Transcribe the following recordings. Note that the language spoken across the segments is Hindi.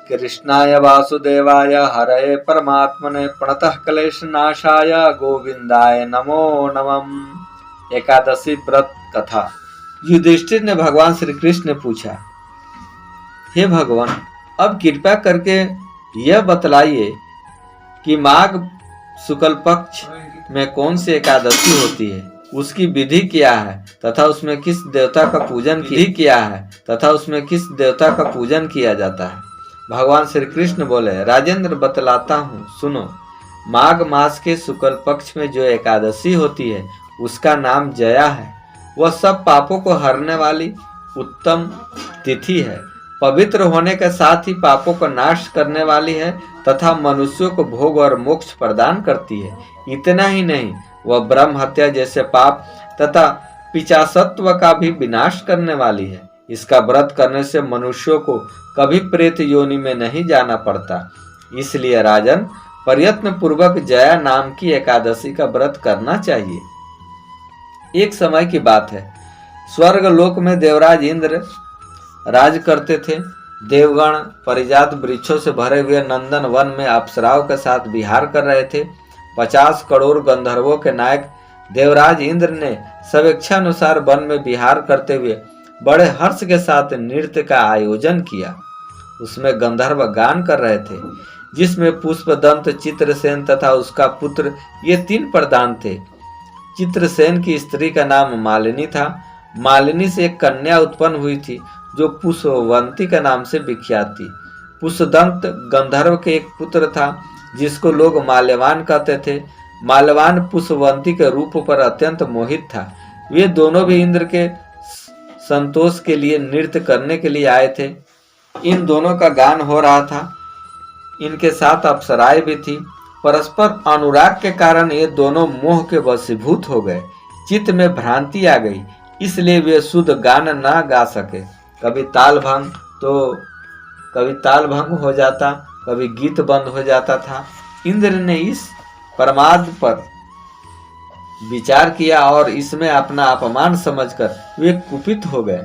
कृष्णाय वासुदेवाय हरये परमात्मने प्रणतः क्लेशनाशाय गोविंदाय नमो नमः। एकादशी व्रत कथा। युधिष्ठिर ने भगवान श्री कृष्ण ने पूछा, हे भगवान, अब कृपा करके यह बतलाइए कि माघ शुक्ल पक्ष में कौन सी एकादशी होती है, उसकी विधि क्या है तथा उसमें किस देवता का पूजन किया जाता है। भगवान श्री कृष्ण बोले, राजेंद्र बतलाता हूँ, सुनो। माघ मास के शुक्ल पक्ष में जो एकादशी होती है उसका नाम जया है। वह सब पापों को हरने वाली उत्तम तिथि है। पवित्र होने के साथ ही पापों को नाश करने वाली है तथा मनुष्यों को भोग और मोक्ष प्रदान करती है। इतना ही नहीं, वह ब्रह्म हत्या जैसे पाप तथा पिशाचत्व का भी विनाश करने वाली है। इसका व्रत करने से मनुष्यों को कभी प्रेत योनि में नहीं जाना पड़ता। इसलिए राजन, प्रयत्न पूर्वक जया नाम की एकादशी का व्रत करना चाहिए। एक समय की बात है, स्वर्ग लोक में देवराज इंद्र राज करते थे। देवगण परिजात वृक्षों से भरे हुए नंदन वन में अप्सराओं के साथ विहार कर रहे थे। 50 करोड़ गंधर्वों के नायक देवराज इंद्र ने स्वेच्छानुसार वन में विहार करते हुए बड़े हर्ष के साथ नृत्य का आयोजन किया। उसमें गंधर्व गान कर रहे थे, जिसमें पुष्पदंत, चित्रसेन तथा उसका पुत्र ये 3 प्रधान थे। चित्रसेन की स्त्री का नाम मालिनी था। मालिनी से एक कन्या उत्पन्न हुई थी जो पुष्पवंती के नाम से विख्यात थी। पुष्पदंत गंधर्व के एक पुत्र था जिसको लोग माल्यवान कहते थे। माल्यवान पुष्पवंती के रूप पर अत्यंत मोहित था। वे दोनों भी इंद्र के संतोष के लिए नृत्य करने के लिए आए थे। इन दोनों का गान हो रहा था। इनके साथ अप्सराएं भी थी। परस्पर अनुराग के कारण ये दोनों मोह के वशीभूत हो गए। चित्त में भ्रांति आ गई, इसलिए वे शुद्ध गान ना गा सके। कभी ताल भंग हो जाता, कभी गीत बंद हो जाता था। इंद्र ने इस प्रमाद पर विचार किया और इसमें अपना अपमान समझकर वे कुपित हो गए।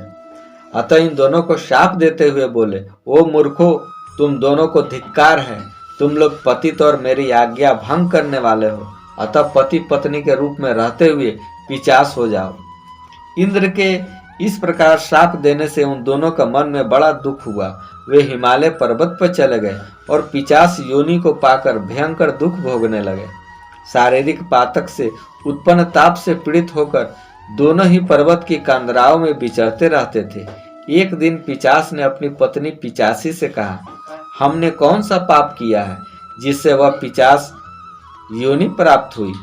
अतः इन दोनों को शाप देते हुए बोले, ओ मूर्खों, तुम दोनों को धिक्कार है। तुम लोग पतित और मेरी आज्ञा भंग करने वाले हो। अतः पति पत्नी के रूप में रहते हुए पिशाच हो जाओ। इंद्र के इस प्रकार शाप देने से उन दोनों का मन में बड़ा दुख हुआ। वे हिमालय पर्वत पर चले गए और पिशाच योनि को पाकर भयंकर दुख भोगने लगे। शारीरिक पातक से उत्पन्न ताप से पीड़ित होकर दोनों ही पर्वत की कंदराओं में विचरते रहते थे। एक दिन पिशाच ने अपनी पत्नी पिशाची से कहा, हमने कौन सा पाप किया है जिससे वह पिशाच योनि प्राप्त हुई।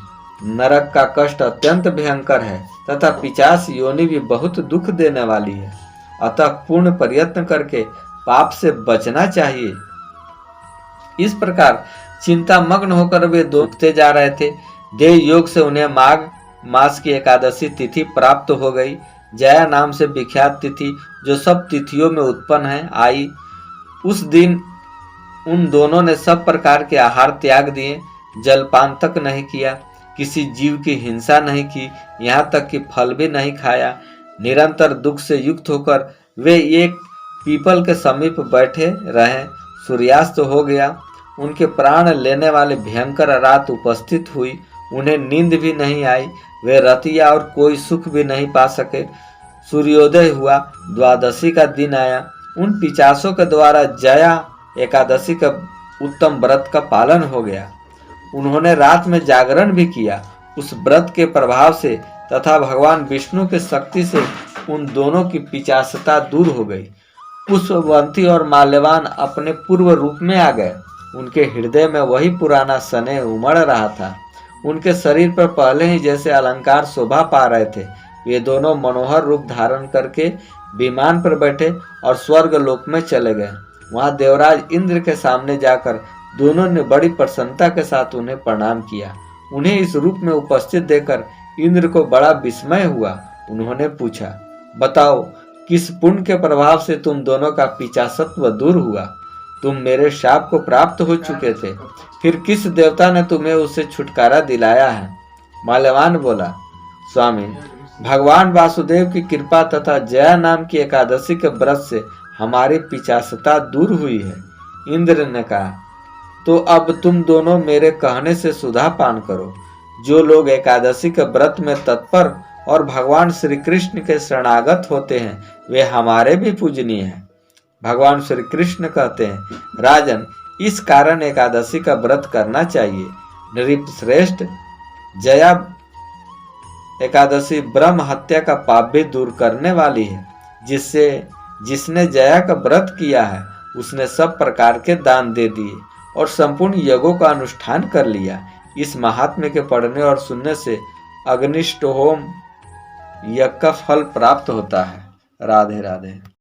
नरक का कष्ट अत्यंत भयंकर है तथा पिशाच योनि भी बहुत दुख देने वाली है। अतः पूर्ण प्रयत्न करके पाप से बचना चाहिए। इस प्रकार चिंता मग्न होकर वे दुखते जा रहे थे। देव योग से उन्हें माघ मास की एकादशी तिथि प्राप्त हो गई। जया नाम से विख्यात तिथि, जो सब तिथियों में उत्पन्न है, आई। उस दिन उन दोनों ने सब प्रकार के आहार त्याग दिए, जलपान तक नहीं किया, किसी जीव की हिंसा नहीं की, यहाँ तक कि फल भी नहीं खाया। निरंतर दुख से युक्त होकर वे एक पीपल के समीप बैठे रहे। सूर्यास्त हो गया। उनके प्राण लेने वाले भयंकर रात उपस्थित हुई। उन्हें नींद भी नहीं आई। वे रतिया और कोई सुख भी नहीं पा सके। सूर्योदय हुआ। द्वादशी का दिन आया। उन पिशाचों के द्वारा जया एकादशी का उत्तम व्रत का पालन हो गया। उन्होंने रात में जागरण भी किया। उस व्रत के प्रभाव से तथा भगवान विष्णु की शक्ति से उन दोनों की पिशाचता दूर हो गई। पुष्पवंती और माल्यवान अपने पूर्व रूप में आ गए। उनके हृदय में वही पुराना स्नेह उमड़ रहा था। उनके शरीर पर पहले ही जैसे अलंकार शोभा पा रहे थे। वे दोनों मनोहर रूप धारण करके विमान पर बैठे और स्वर्ग लोक में चले गए। वहां देवराज इंद्र के सामने जाकर दोनों ने बड़ी प्रसन्नता के साथ उन्हें प्रणाम किया। उन्हें इस रूप में उपस्थित देखकर इंद्र को बड़ा विस्मय हुआ। उन्होंने पूछा, बताओ, किस पुण्य के प्रभाव से तुम दोनों का पिशाचत्व दूर हुआ? तुम मेरे शाप को प्राप्त हो चुके थे, फिर किस देवता ने तुम्हें उससे छुटकारा दिलाया है? माल्यवान बोला, स्वामी, भगवान वासुदेव की कृपा तथा जया नाम की एकादशी के व्रत से हमारी पिशाचता दूर हुई है। इंद्र ने कहा, तो अब तुम दोनों मेरे कहने से सुधा पान करो। जो लोग एकादशी के व्रत में तत्पर और भगवान श्री कृष्ण के शरणागत होते हैं वे हमारे भी पूजनीय हैं। भगवान श्री कृष्ण कहते हैं, राजन, इस कारण एकादशी का व्रत करना चाहिए। नृपश्रेष्ठ, जया एकादशी ब्रह्म हत्या का पाप भी दूर करने वाली है। जिसने जया का व्रत किया है उसने सब प्रकार के दान दे दिए और संपूर्ण यज्ञों का अनुष्ठान कर लिया। इस महात्म्य के पढ़ने और सुनने से अग्निष्ट होम यज्ञ का फल प्राप्त होता है। राधे राधे।